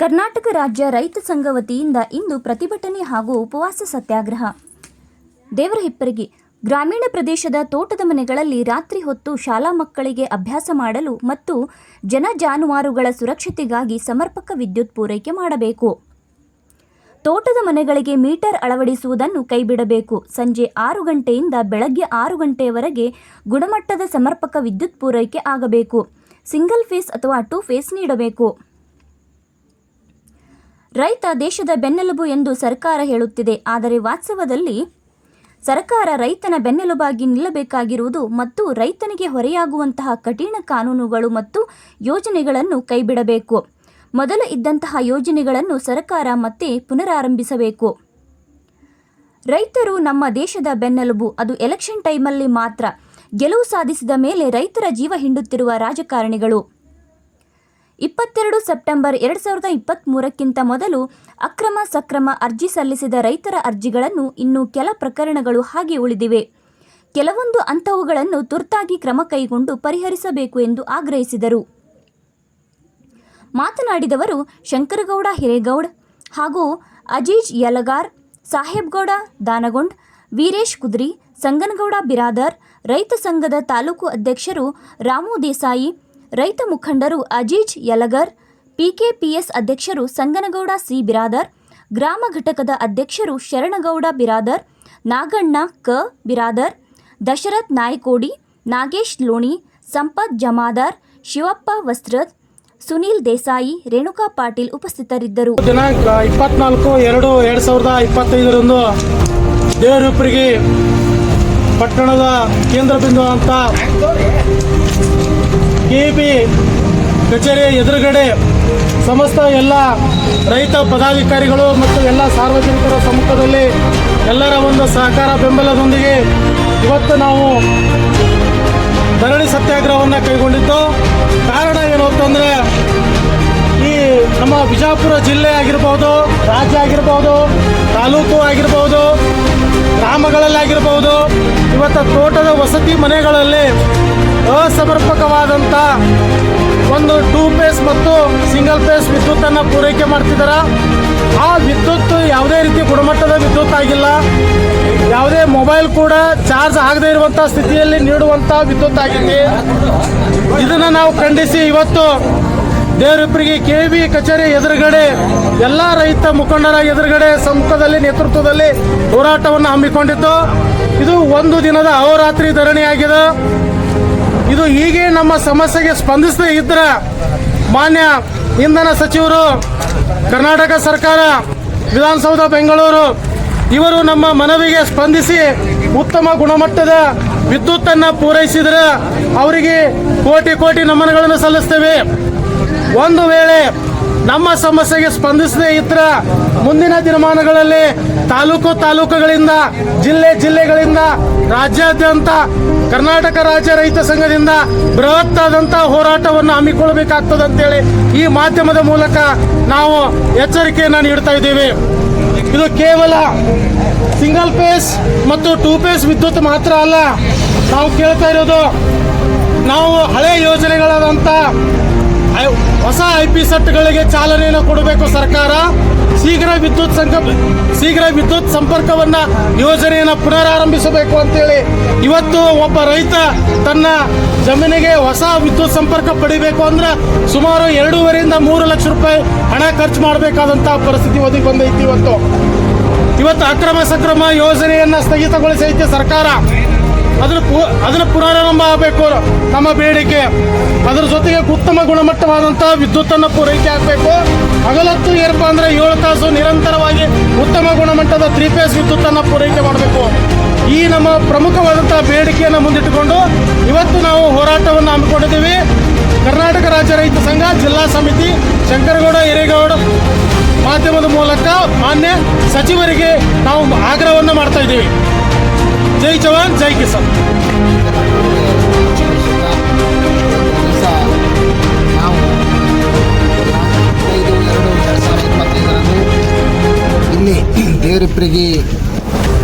ಕರ್ನಾಟಕ ರಾಜ್ಯ ರೈತ ಸಂಘ ವತಿಯಿಂದ ಇಂದು ಪ್ರತಿಭಟನೆ ಹಾಗೂ ಉಪವಾಸ ಸತ್ಯಾಗ್ರಹ. ದೇವರಹಿಪ್ಪರಗಿ ಗ್ರಾಮೀಣ ಪ್ರದೇಶದ ತೋಟದ ಮನೆಗಳಲ್ಲಿ ರಾತ್ರಿ ಹೊತ್ತು ಶಾಲಾ ಮಕ್ಕಳಿಗೆ ಅಭ್ಯಾಸ ಮಾಡಲು ಮತ್ತು ಜನ ಜಾನುವಾರುಗಳ ಸುರಕ್ಷತೆಗಾಗಿ ಸಮರ್ಪಕ ವಿದ್ಯುತ್ ಪೂರೈಕೆ ಮಾಡಬೇಕು. ತೋಟದ ಮನೆಗಳಿಗೆ ಮೀಟರ್ ಅಳವಡಿಸುವುದನ್ನು ಕೈಬಿಡಬೇಕು. ಸಂಜೆ 6 ಗಂಟೆಯಿಂದ ಬೆಳಗ್ಗೆ 6 ಗಂಟೆಯವರೆಗೆ ಗುಣಮಟ್ಟದ ಸಮರ್ಪಕ ವಿದ್ಯುತ್ ಪೂರೈಕೆ ಆಗಬೇಕು. ಸಿಂಗಲ್ ಫೇಸ್ ಅಥವಾ 2 ಫೇಸ್ ನೀಡಬೇಕು. ರೈತ ದೇಶದ ಬೆನ್ನೆಲುಬು ಎಂದು ಸರ್ಕಾರ ಹೇಳುತ್ತಿದೆ. ಆದರೆ ವಾಸ್ತವದಲ್ಲಿ ಸರ್ಕಾರ ರೈತನ ಬೆನ್ನೆಲುಬಾಗಿ ನಿಲ್ಲಬೇಕಾಗಿರುವುದು ಮತ್ತು ರೈತನಿಗೆ ಹೊರೆಯಾಗುವಂತಹ ಕಠಿಣ ಕಾನೂನುಗಳು ಮತ್ತು ಯೋಜನೆಗಳನ್ನು ಕೈಬಿಡಬೇಕು. ಮೊದಲು ಇದ್ದಂತಹ ಯೋಜನೆಗಳನ್ನು ಸರ್ಕಾರ ಮತ್ತೆ ಪುನರಾರಂಭಿಸಬೇಕು. ರೈತರು ನಮ್ಮ ದೇಶದ ಬೆನ್ನೆಲುಬು. ಅದು ಎಲೆಕ್ಷನ್ ಟೈಮಲ್ಲಿ ಮಾತ್ರ. ಗೆಲುವು ಸಾಧಿಸಿದ ಮೇಲೆ ರೈತರ ಜೀವ ಹಿಂಡುತ್ತಿರುವ ರಾಜಕಾರಣಿಗಳು. 22 ಸೆಪ್ಟೆಂಬರ್ 2023ಕ್ಕಿಂತ ಮೊದಲು ಅಕ್ರಮ ಸಕ್ರಮ ಅರ್ಜಿ ಸಲ್ಲಿಸಿದ ರೈತರ ಅರ್ಜಿಗಳನ್ನು ಇನ್ನೂ ಕೆಲ ಪ್ರಕರಣಗಳು ಹಾಗೆ ಉಳಿದಿವೆ. ಕೆಲವೊಂದು ಅಂಥವುಗಳನ್ನು ತುರ್ತಾಗಿ ಕ್ರಮ ಕೈಗೊಂಡು ಪರಿಹರಿಸಬೇಕು ಎಂದು ಆಗ್ರಹಿಸಿದರು. ಮಾತನಾಡಿದವರು ಶಂಕರಗೌಡ ಹಿರೇಗೌಡ್ ಹಾಗೂ ಅಜೀಜ್ ಯಲಗಾರ್, ಸಾಹೇಬ್ಗೌಡ ದಾನಗೊಂಡ್, ವೀರೇಶ್ ಕುದ್ರಿ, ಸಂಗನಗೌಡ ಬಿರಾದರ್, ರೈತ ಸಂಘದ ತಾಲೂಕು ಅಧ್ಯಕ್ಷರು ರಾಮು ದೇಸಾಯಿ, ರೈತ ಮುಖಂಡರು ಅಜೀಜ್ ಯಲಗರ್, ಪಿಕೆಪಿಎಸ್ ಅಧ್ಯಕ್ಷರು ಸಂಗನಗೌಡ ಸಿ ಬಿರಾದರ್, ಗ್ರಾಮ ಘಟಕದ ಅಧ್ಯಕ್ಷರು ಶರಣಗೌಡ ಬಿರಾದರ್, ನಾಗಣ್ಣ ಕ ಬಿರಾದರ್, ದಶರಥ್ ನಾಯ್ಕೋಡಿ, ನಾಗೇಶ್ ಲೋಣಿ, ಸಂಪತ್ ಜಮಾದಾರ್, ಶಿವಪ್ಪ ವಸ್ತ್ರದ್, ಸುನೀಲ್ ದೇಸಾಯಿ, ರೇಣುಕಾ ಪಾಟೀಲ್ ಉಪಸ್ಥಿತರಿದ್ದರು. ದಿನಾಂಕ 24/2/2025 ದೇವರಹಿಪ್ಪರಗಿ ಪಟ್ಟಣದ ಕೇಂದ್ರ ಬಿಂದು ಅಂತ ಕೆಬಿ ಕಚೇರಿಯ ಎದುರುಗಡೆ ಸಮಸ್ತ ಎಲ್ಲ ರೈತ ಪದಾಧಿಕಾರಿಗಳು ಮತ್ತು ಎಲ್ಲ ಸಾರ್ವಜನಿಕರ ಸಮ್ಮುಖದಲ್ಲಿ ಎಲ್ಲರ ಒಂದು ಸಹಕಾರ ಬೆಂಬಲದೊಂದಿಗೆ ಇವತ್ತು ನಾವು ಧರಣಿ ಸತ್ಯಾಗ್ರಹವನ್ನು ಕೈಗೊಂಡಿದ್ದು. ಕಾರಣ ಏನು ಅಂತಂದರೆ, ಈ ನಮ್ಮ ಬಿಜಾಪುರ ಜಿಲ್ಲೆ ಆಗಿರ್ಬೋದು, ರಾಜ್ಯ ಆಗಿರ್ಬೋದು, ತಾಲೂಕು ಆಗಿರ್ಬೋದು, ಗ್ರಾಮಗಳಲ್ಲಾಗಿರ್ಬೋದು, ಇವತ್ತು ತೋಟದ ವಸತಿ ಮನೆಗಳಲ್ಲಿ ಅಸಮರ್ಪಕವಾದಂಥ ಒಂದು 2 ಫೇಸ್ ಮತ್ತು ಸಿಂಗಲ್ ಫೇಸ್ ವಿದ್ಯುತ್ತನ್ನು ಪೂರೈಕೆ ಮಾಡ್ತಿದ್ದಾರೆ. ಆ ವಿದ್ಯುತ್ ಯಾವುದೇ ರೀತಿ ಗುಣಮಟ್ಟದ ವಿದ್ಯುತ್ ಆಗಿಲ್ಲ. ಯಾವುದೇ ಮೊಬೈಲ್ ಕೂಡ ಚಾರ್ಜ್ ಆಗದೇ ಇರುವಂಥ ಸ್ಥಿತಿಯಲ್ಲಿ ನೀಡುವಂಥ ವಿದ್ಯುತ್ ಆಗಿದೆ. ಇದನ್ನು ನಾವು ಖಂಡಿಸಿ ಇವತ್ತು ದೇವರಹಿಪ್ಪರಗಿ ಕೆಬಿ ಕಚೇರಿ ಎದುರುಗಡೆ ಎಲ್ಲ ರೈತ ಮುಖಂಡರ ಎದುರುಗಡೆ ಸಮ್ಮುಖದಲ್ಲಿ ನೇತೃತ್ವದಲ್ಲಿ ಹೋರಾಟವನ್ನು ಹಮ್ಮಿಕೊಂಡಿದ್ದು. ಇದು ಒಂದು ದಿನದ ಅಹೋರಾತ್ರಿ ಧರಣಿಯಾಗಿದೆ. ಇದು ಹೀಗೆ ನಮ್ಮ ಸಮಸ್ಯೆಗೆ ಸ್ಪಂದಿಸದೇ ಇದ್ದರೆ ಮಾನ್ಯ ಇಂಧನ ಸಚಿವರು, ಕರ್ನಾಟಕ ಸರ್ಕಾರ, ವಿಧಾನಸೌಧ ಬೆಂಗಳೂರು ಇವರು ನಮ್ಮ ಮನವಿಗೆ ಸ್ಪಂದಿಸಿ ಉತ್ತಮ ಗುಣಮಟ್ಟದ ವಿದ್ಯುತ್ತನ್ನು ಪೂರೈಸಿದರೆ ಅವರಿಗೆ ಕೋಟಿ ಕೋಟಿ ನಮನಗಳನ್ನು ಸಲ್ಲಿಸ್ತೇವೆ. ಒಂದು ವೇಳೆ ನಮ್ಮ ಸಮಸ್ಯೆಗೆ ಸ್ಪಂದಿಸದೇ ಇದ್ದರೆ ಮುಂದಿನ ದಿನಮಾನಗಳಲ್ಲಿ ತಾಲೂಕುಗಳಿಂದ ಜಿಲ್ಲೆಗಳಿಂದ ರಾಜ್ಯಾದ್ಯಂತ ಕರ್ನಾಟಕ ರಾಜ್ಯ ರೈತ ಸಂಘದಿಂದ ಬೃಹತ್ತಾದಂಥ ಹೋರಾಟವನ್ನು ಹಮ್ಮಿಕೊಳ್ಳಬೇಕಾಗ್ತದೆ ಅಂತೇಳಿ ಈ ಮಾಧ್ಯಮದ ಮೂಲಕ ನಾವು ಎಚ್ಚರಿಕೆಯನ್ನು ನೀಡ್ತಾ ಇದ್ದೀವಿ. ಇದು ಕೇವಲ ಸಿಂಗಲ್ ಫೇಸ್ ಮತ್ತು 2 ಫೇಸ್ ವಿದ್ಯುತ್ ಮಾತ್ರ ಅಲ್ಲ. ನಾವು ಕೇಳ್ತಾ ಇರೋದು, ನಾವು ಹಳೆ ಯೋಜನೆಗಳಾದಂಥ ಹೊಸ IP ಸೆಟ್ಗಳಿಗೆ ಚಾಲನೆಯನ್ನು ಕೊಡಬೇಕು ಸರ್ಕಾರ. ಶೀಘ್ರ ವಿದ್ಯುತ್ ಸಂಪರ್ಕವನ್ನು ಯೋಜನೆಯನ್ನು ಪುನರಾರಂಭಿಸಬೇಕು ಅಂತೇಳಿ ಇವತ್ತು ಒಬ್ಬ ರೈತ ತನ್ನ ಜಮೀನಿಗೆ ಹೊಸ ವಿದ್ಯುತ್ ಸಂಪರ್ಕ ಪಡಿಬೇಕು ಅಂದ್ರೆ ಸುಮಾರು 2.5 ರಿಂದ 3 ಲಕ್ಷ ರೂಪಾಯಿ ಹಣ ಖರ್ಚು ಮಾಡಬೇಕಾದಂಥ ಪರಿಸ್ಥಿತಿ ಒದಗಿ ಬಂದೈತಿ. ಇವತ್ತು ಅಕ್ರಮ ಸಕ್ರಮ ಯೋಜನೆಯನ್ನು ಸ್ಥಗಿತಗೊಳಿಸೈತೆ ಸರ್ಕಾರ. ಅದನ್ನು ಪುನರಾರಂಭ ಆಗಬೇಕು ನಮ್ಮ ಬೇಡಿಕೆ. ಅದರ ಜೊತೆಗೆ ಉತ್ತಮ ಗುಣಮಟ್ಟವಾದಂಥ ವಿದ್ಯುತ್ತನ್ನು ಪೂರೈಕೆ ಆಗಬೇಕು. ಹಗಲತ್ತು ಏನಪ್ಪ ಅಂದರೆ 7 ತಾಸು ನಿರಂತರವಾಗಿ ಉತ್ತಮ ಗುಣಮಟ್ಟದ 3 ಫೇಸ್ ವಿದ್ಯುತ್ತನ್ನು ಪೂರೈಕೆ ಮಾಡಬೇಕು. ಈ ನಮ್ಮ ಪ್ರಮುಖವಾದಂಥ ಬೇಡಿಕೆಯನ್ನು ಮುಂದಿಟ್ಟುಕೊಂಡು ಇವತ್ತು ನಾವು ಹೋರಾಟವನ್ನು ಹಮ್ಮಿಕೊಂಡಿದ್ದೀವಿ. ಕರ್ನಾಟಕ ರಾಜ್ಯ ರೈತ ಸಂಘ ಜಿಲ್ಲಾ ಸಮಿತಿ ಶಂಕರಗೌಡ ಹಿರೇಗೌಡ ಮಾಧ್ಯಮದ ಮೂಲಕ ಮಾನ್ಯ ಸಚಿವರಿಗೆ ನಾವು ಆಗ್ರಹವನ್ನು ಮಾಡ್ತಾ ಇದ್ದೀವಿ. ಜೈ ಜವಾನ್ ಜೈ ಕಿಸಾನ್. ನಾವು 5/2/2025 ಇಲ್ಲಿ ದೇವರಹಿಪ್ಪರಗಿ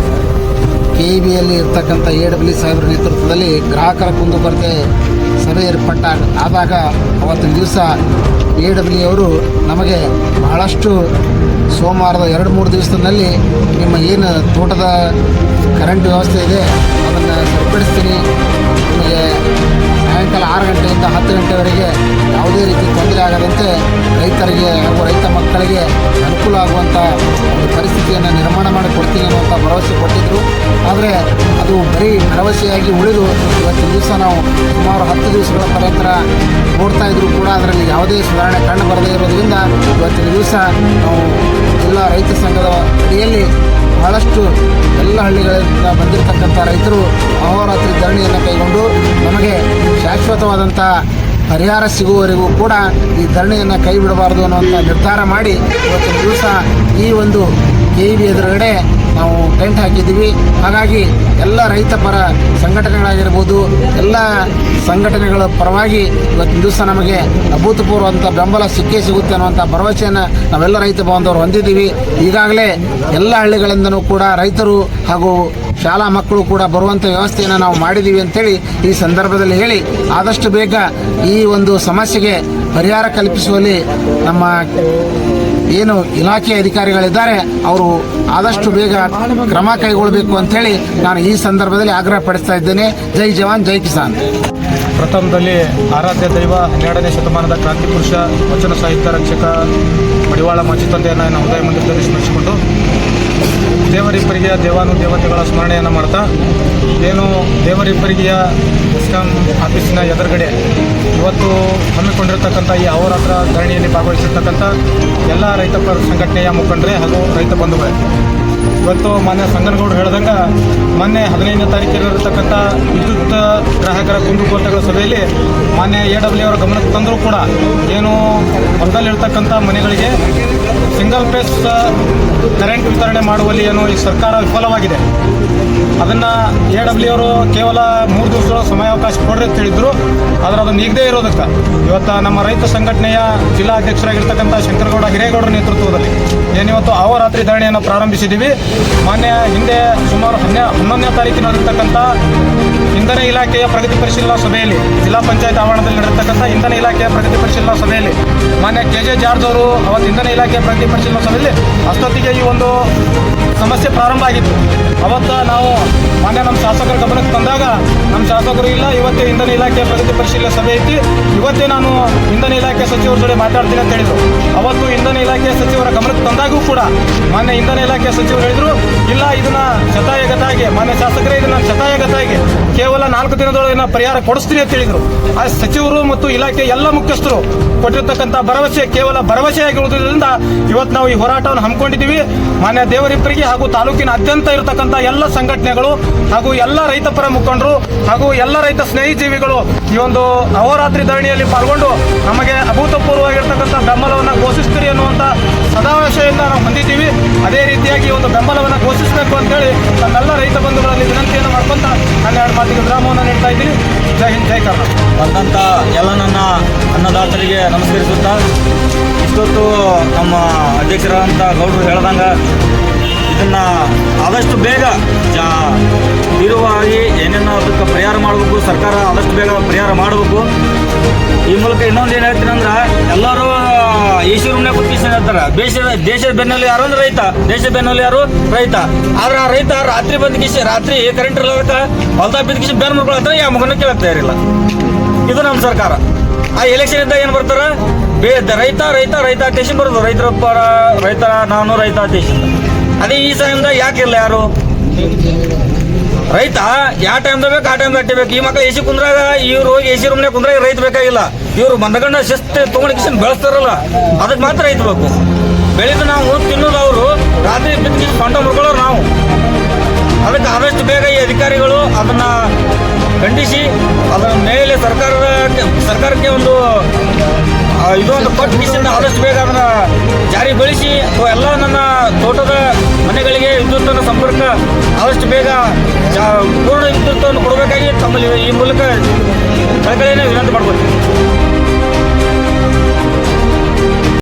ಕೆಇಬಿಯಲ್ಲಿ ಇರ್ತಕ್ಕಂಥ AWL ಸಾಹೇಬರ ನೇತೃತ್ವದಲ್ಲಿ ಗ್ರಾಹಕರ ಕುಂದುಕೊರತೆ ಸಭೆ ಏರ್ಪಟ್ಟಾಗ ಅವತ್ತಿನ ದಿವಸ AWL ಅವರು ನಮಗೆ ಬಹಳಷ್ಟು ಸೋಮವಾರದ 2-3 ದಿವಸದಲ್ಲಿ ನಿಮ್ಮ ಏನು ತೋಟದ ಕರೆಂಟ್ ವ್ಯವಸ್ಥೆ ಇದೆ ಅದನ್ನು ಸರಿಪಡಿಸ್ತೀನಿ. ನಿಮಗೆ ಸಾಯಂಕಾಲ 6 ಗಂಟೆಯಿಂದ 10 ಗಂಟೆವರೆಗೆ ಯಾವುದೇ ರೀತಿ ತೊಂದರೆ ಆಗದಂತೆ ರೈತರಿಗೆ ಹಾಗೂ ರೈತ ಮಕ್ಕಳಿಗೆ ಅನುಕೂಲ ಆಗುವಂಥ ಒಂದು ಪರಿಸ್ಥಿತಿಯನ್ನು ನಿರ್ಮಾಣ ಮಾಡಿಕೊಡ್ತೀನಿ ಅನ್ನುವಂಥ ಭರವಸೆ ಕೊಟ್ಟಿದ್ದರು. ಆದರೆ ಅದು ಬರೀ ಭರವಸೆಯಾಗಿ ಉಳಿದು ಇವತ್ತಿನ ದಿವಸ ನಾವು ಸುಮಾರು 10 ದಿವಸಗಳ ಪರ್ಯಂತರ ನೋಡ್ತಾ ಇದ್ದರೂ ಕೂಡ ಅದರಲ್ಲಿ ಯಾವುದೇ ಸುಧಾರಣೆ ಕಂಡು ಬರದೇ ಇರೋದರಿಂದ ಇವತ್ತಿನ ದಿವಸ ನಾವು ಎಲ್ಲ ರೈತ ಸಂಘದ ಅಡಿಯಲ್ಲಿ ಬಹಳಷ್ಟು ಎಲ್ಲ ಹಳ್ಳಿಗಳಿಂದ ಬಂದಿರತಕ್ಕಂಥ ರೈತರು ಅಹೋರಾತ್ರಿ ಧರಣಿಯನ್ನು ಕೈಗೊಂಡು ನಮಗೆ ಶಾಶ್ವತವಾದಂಥ ಪರಿಹಾರ ಸಿಗುವವರೆಗೂ ಕೂಡ ಈ ಧರಣಿಯನ್ನು ಕೈ ಬಿಡಬಾರ್ದು ಅನ್ನುವಂಥ ನಿರ್ಧಾರ ಮಾಡಿ ಇವತ್ತಿನ ದಿವಸ ಈ ಒಂದು KEB ಎದುರುಗಡೆ ನಾವು ಟೆಂಟ್ ಹಾಕಿದ್ದೀವಿ. ಹಾಗಾಗಿ ಎಲ್ಲ ರೈತ ಪರ ಸಂಘಟನೆಗಳಾಗಿರ್ಬೋದು, ಎಲ್ಲ ಸಂಘಟನೆಗಳ ಪರವಾಗಿ ಇವತ್ತಿನ ದಿವಸ ನಮಗೆ ಅಭೂತಪೂರ್ವವಂಥ ಬೆಂಬಲ ಸಿಗುತ್ತೆ ಅನ್ನುವಂಥ ಭರವಸೆಯನ್ನು ನಾವೆಲ್ಲ ರೈತ ಬಾಂಧವರು ಹೊಂದಿದ್ದೀವಿ. ಈಗಾಗಲೇ ಎಲ್ಲ ಹಳ್ಳಿಗಳಿಂದನೂ ಕೂಡ ರೈತರು ಹಾಗೂ ಶಾಲಾ ಮಕ್ಕಳು ಕೂಡ ಬರುವಂಥ ವ್ಯವಸ್ಥೆಯನ್ನು ನಾವು ಮಾಡಿದ್ದೀವಿ ಅಂತೇಳಿ ಈ ಸಂದರ್ಭದಲ್ಲಿ ಹೇಳಿ, ಆದಷ್ಟು ಬೇಗ ಈ ಒಂದು ಸಮಸ್ಯೆಗೆ ಪರಿಹಾರ ಕಲ್ಪಿಸುವಲ್ಲಿ ನಮ್ಮ ಏನು ಇಲಾಖೆ ಅಧಿಕಾರಿಗಳಿದ್ದಾರೆ ಅವರು ಆದಷ್ಟು ಬೇಗ ಕ್ರಮ ಕೈಗೊಳ್ಳಬೇಕು ಅಂಥೇಳಿ ನಾನು ಈ ಸಂದರ್ಭದಲ್ಲಿ ಆಗ್ರಹ ಪಡಿಸ್ತಾ ಇದ್ದೇನೆ. ಜೈ ಜವಾನ್ ಜೈ ಕಿಸಾನ್. ಪ್ರಥಮದಲ್ಲಿ ಆರಾಧ್ಯ ದೈವ 12ನೇ ಶತಮಾನದ ಕ್ರಾಂತಿ ಪುರುಷ ವಚನ ಸಾಹಿತ್ಯ ರಕ್ಷಕ ಮಡಿವಾಳ ಮಾಜಿ ತಂದೆಯನ್ನು ನಾವು ಉದಯ ಮಂದಿರದಲ್ಲಿ ಸ್ಮರಿಸಿಕೊಂಡು ದೇವರಿಬ್ಬರಿಗೆಯ ದೇವಾನುದೇವತೆಗಳ ಸ್ಮರಣೆಯನ್ನು ಮಾಡ್ತಾ ಏನು ದೇವರಿಬ್ಬರಿಗೆಯ ಎಸ್ಕಾಂ ಆಫೀಸಿನ ಎದುರುಗಡೆ ಇವತ್ತು ಹಮ್ಮಿಕೊಂಡಿರ್ತಕ್ಕಂಥ ಈ ಅಹೋರಾತ್ರ ಧರಣಿಯಲ್ಲಿ ಭಾಗವಹಿಸಿರ್ತಕ್ಕಂಥ ಎಲ್ಲ ರೈತ ಸಂಘಟನೆಯ ಮುಖಂಡರೇ ಹಾಗೂ ರೈತ ಬಂಧುಗಳೇ, ಇವತ್ತು ಮಾನ್ಯ ಸಂಗನಗೌಡರು ಹೇಳಿದಂಗೆ ಮೊನ್ನೆ 15ನೇ ತಾರೀಕಿನಲ್ಲಿರತಕ್ಕಂಥ ವಿದ್ಯುತ್ ಗ್ರಾಹಕರ ಕುಂದುಕೊರತೆಗಳ ಸಭೆಯಲ್ಲಿ ಮಾನ್ಯ AW ಅವರ ಗಮನಕ್ಕೆ ತಂದರೂ ಕೂಡ ಏನು ಹೊಲದಲ್ಲಿರ್ತಕ್ಕಂಥ ಮನೆಗಳಿಗೆ ಸಿಂಗಲ್ ಫೇಸ್ ಕರೆಂಟ್ ವಿತರಣೆ ಮಾಡುವಲ್ಲಿ ಏನು ಈ ಸರ್ಕಾರ ವಿಫಲವಾಗಿದೆ. ಅದನ್ನು AW ಅವರು ಕೇವಲ 3 ದಿವಸಗಳ ಸಮಯಾವಕಾಶ ಕೊಡ್ರಿ ಅಂತ ಹೇಳಿದ್ರು. ಆದರೆ ಅದು ನೀಗದೇ ಇರೋದಕ್ಕೆ ಇವತ್ತು ನಮ್ಮ ರೈತ ಸಂಘಟನೆಯ ಜಿಲ್ಲಾ ಅಧ್ಯಕ್ಷರಾಗಿರ್ತಕ್ಕಂಥ ಶಂಕರಗೌಡ ಹಿರೇಗೌಡರ ನೇತೃತ್ವದಲ್ಲಿ ಏನಿವತ್ತು ಅಹೋರಾತ್ರಿ ಧರಣಿಯನ್ನು ಪ್ರಾರಂಭಿಸಿದ್ದೀವಿ. ಮಾನ್ಯ ಹಿಂದೆ ಸುಮಾರು 11ನೇ ತಾರೀಕಿನಲ್ಲಿರ್ತಕ್ಕಂಥ ಇಂಧನ ಇಲಾಖೆಯ ಪ್ರಗತಿ ಪರಿಶೀಲನಾ ಸಭೆಯಲ್ಲಿ ಜಿಲ್ಲಾ ಪಂಚಾಯತ್ ಆವರಣದಲ್ಲಿ ನಡೆರ್ತಕ್ಕಂಥ ಇಂಧನ ಇಲಾಖೆಯ ಪ್ರಗತಿ ಪರಿಶೀಲನಾ ಸಭೆಯಲ್ಲಿ ಮಾನ್ಯ KJ ಜಾರ್ಜ್ ಅವರು ಅವತ್ತು ಇಂಧನ ಇಲಾಖೆಯ ಪ್ರಗತಿ ಪರಿಶೀಲನಾ ಸಭೆಯಲ್ಲಿ ಅಷ್ಟೊತ್ತಿಗೆ ಈ ಒಂದು ಸಮಸ್ಯೆ ಪ್ರಾರಂಭ ಆಗಿತ್ತು. ಅವತ್ತು ನಾವು ಮಾನ್ಯ ನಮ್ಮ ಶಾಸಕರ ಗಮನಕ್ಕೆ ತಂದಾಗ ನಮ್ಮ ಶಾಸಕರು ಇಲ್ಲ, ಇವತ್ತೇ ಇಂಧನ ಇಲಾಖೆಯ ಪ್ರಗತಿ ಪರಿಶೀಲನಾ ಸಭೆ ಐತಿ, ಇವತ್ತೇ ನಾನು ಇಂಧನ ಇಲಾಖೆ ಸಚಿವರ ಜೊತೆ ಮಾತಾಡ್ತೀನಿ ಅಂತ ಹೇಳಿದರು. ಅವತ್ತು ಇಂಧನ ಇಲಾಖೆಯ ಸಚಿವರ ಗಮನಕ್ಕೆ ತಂದಾಗೂ ಕೂಡ ಮಾನ್ಯ ಇಂಧನ ಇಲಾಖೆಯ ಸಚಿವರು ಹೇಳಿದರು, ಇಲ್ಲ ಇದನ್ನ ಶತಾಯಗತಾಗಿ ಮಾನ್ಯ ಶಾಸಕರೇ ಇದನ್ನ ಶತಾಯಗತಾಗಿ ಕೇವಲ 4 ದಿನದೊಳಗೆ ಪರಿಹಾರ ಕೊಡಿಸ್ತೀನಿ ಅಂತ ಹೇಳಿದರು. ಆ ಸಚಿವರು ಮತ್ತು ಇಲಾಖೆ ಎಲ್ಲ ಮುಖ್ಯಸ್ಥರು ಕೊಟ್ಟಿರ್ತಕ್ಕಂಥ ಭರವಸೆ ಕೇವಲ ಭರವಸೆಯಾಗಿ ಉಳಿದ್ರಿಂದ ಇವತ್ತು ನಾವು ಈ ಹೋರಾಟವನ್ನು ಹಮ್ಮಿಕೊಂಡಿದ್ದೀವಿ. ಮಾನ್ಯ ದೇವರಿಬ್ಬರಿಗೆ ಹಾಗೂ ತಾಲೂಕಿನಾದ್ಯಂತ ಇರತಕ್ಕಂಥ ಎಲ್ಲ ಸಂಘಟನೆಗಳು ಹಾಗೂ ಎಲ್ಲ ರೈತ ಪರ ಮುಖಂಡರು ಹಾಗೂ ಎಲ್ಲ ರೈತ ಸ್ನೇಹಿ ಜೀವಿಗಳು ಈ ಒಂದು ಅಹೋರಾತ್ರಿ ಧರಣಿಯಲ್ಲಿ ಪಾಲ್ಗೊಂಡು ನಮಗೆ ಅಭೂತಪೂರ್ವವಾಗಿರ್ತಕ್ಕಂಥ ಬೆಂಬಲವನ್ನು ಘೋಷಿಸ್ತೀರಿ ಅನ್ನುವಂಥ ಸದಾಶಯದಿಂದ ನಾವು ಹೊಂದಿದ್ದೀವಿ. ಅದೇ ರೀತಿಯಾಗಿ ಈ ಒಂದು ಬೆಂಬಲವನ್ನು ಘೋಷಿಸಬೇಕು ಅಂತೇಳಿ ನಮ್ಮೆಲ್ಲ ರೈತ ಬಂಧುಗಳಲ್ಲಿ ವಿನಂತಿಯನ್ನು ಮಾಡ್ಕೊಂತ 12 ಮಾತಿಗೆ ವಿರಾಮವನ್ನು ನೀಡ್ತಾ ಇದ್ದೀನಿ. ಜೈ ಹಿಂದ್ ಜೈ ಕರ್ನಾಟಕ. ಬಂದಂಥ ಎಲ್ಲ ನನ್ನ ಅನ್ನದಾತರಿಗೆ ನಮಸ್ಕರಿಸುತ್ತಾ, ಇಷ್ಟೊತ್ತು ನಮ್ಮ ಅಧ್ಯಕ್ಷರಾದಂಥ ಗೌಡರು ಹೇಳ್ದಂಗೆ ಇದನ್ನು ಆದಷ್ಟು ಬೇಗ ತೀವ್ರವಾಗಿ ಏನೇನೋ ಅದಕ್ಕೆ ಪರಿಹಾರ ಮಾಡಬೇಕು, ಸರ್ಕಾರ ಆದಷ್ಟು ಬೇಗ ಪರಿಹಾರ ಮಾಡಬೇಕು. ಈ ಮೂಲಕ ಇನ್ನೊಂದು ಏನು ಹೇಳ್ತೀನಿ ಅಂದ್ರೆ, ಎಲ್ಲರೂ ಈಶ್ವರನ್ನೇ ಕೂತ್ಕೊಂಡು ಹೇಳ್ತಾರೆ, ದೇಶದ ಬೆನ್ನಲ್ಲಿ ಯಾರು ಅಂದ್ರೆ ರೈತ, ದೇಶದ ಬೆನ್ನಲ್ಲಿ ಯಾರು ರೈತ. ಆದ್ರೆ ಆ ರೈತ ರಾತ್ರಿ ರಾತ್ರಿ ಕರೆಂಟ್ ಇರೋದಕ್ಕೆ ಹೊಲ್ದಾಗ ಬಿದ್ದ ಬೆನ್ನು ಮುರ್ಕೊಳ್ತಾರೆ, ಯಾವ ಮಗನ ಕೇಳಕ್ ತಯಾರಿಲ್ಲ. ಇದು ನಮ್ಮ ಸರ್ಕಾರ. ಆ ಎಲೆಕ್ಷನ್ ಇದ್ದಾಗ ಏನು ಬರ್ತಾರೆ, ರೈತ ರೈತ ರೈತ ಸ್ಟೇಷನ್ ಬರೋದು, ರೈತರ ಪರ ರೈತ ನಾನು ರೈತ ಸ್ಟೇಷನ್. ಅದೇ ಈ ಸಮಯದಾಗ ಯಾಕಿಲ್ಲ ಯಾರು ರೈತ ಯಾವ ಟೈಮ್ದಾಗ ಬೇಕು ಆ ಟೈಮ್ದಾಗ ಅಟ್ಟಿಬೇಕು. ಈ ಮಕ್ಕಳು ಎಸಿ ಕುಂದ್ರಾಗ ಇವ್ರು ಹೋಗಿ ಎಸಿ ರೂಮ್ನಾಗ ಕುಂದ್ರಾಗ ರೈತ ಬೇಕಾಗಿಲ್ಲ. ಇವ್ರು ಮಂದಗಂಡ ಶಿಸ್ತು ತೊಗೊಂಡು ಕಿಶನ್ ಬೆಳೆಸ್ತಾರಲ್ಲ, ಅದಕ್ಕೆ ಮಾತ್ರ ರೈತ ಬೇಕು. ಬೆಳೆದು ನಾವು ತಿನ್ನೋದು ಅವರು, ರಾತ್ರಿ ಬಿದ್ದು ಸ್ವಂತ ಮುರ್ಕೊಳ್ಳೋರು ನಾವು. ಅದಕ್ಕೆ ಆದಷ್ಟು ಬೇಗ ಈ ಅಧಿಕಾರಿಗಳು ಅದನ್ನು ಖಂಡಿಸಿ ಅದರ ಮೇಲೆ ಸರ್ಕಾರಕ್ಕೆ ಒಂದು ಇದೊಂದು ಕೊಟ್ಟು ಕಿಶನ್ ಆದಷ್ಟು ಬೇಗ ಅದನ್ನು ಜಾರಿಗೊಳಿಸಿ ಎಲ್ಲ ನನ್ನ ತೋಟದ ಮನೆಗಳಿಗೆ ವಿದ್ಯುತ್ತನ್ನು ಸಂಪರ್ಕ ಆದಷ್ಟು ಬೇಗ ಪೂರ್ಣ ವಿದ್ಯುತ್ತನ್ನು ಕೊಡಬೇಕಾಗಿ ತಮ್ಮಲ್ಲಿ ಈ ಮೂಲಕ ಕಳಕಳಿಯನ್ನು ವಿನಂತಿ ಮಾಡ್ಕೊಳ್ತೀನಿ.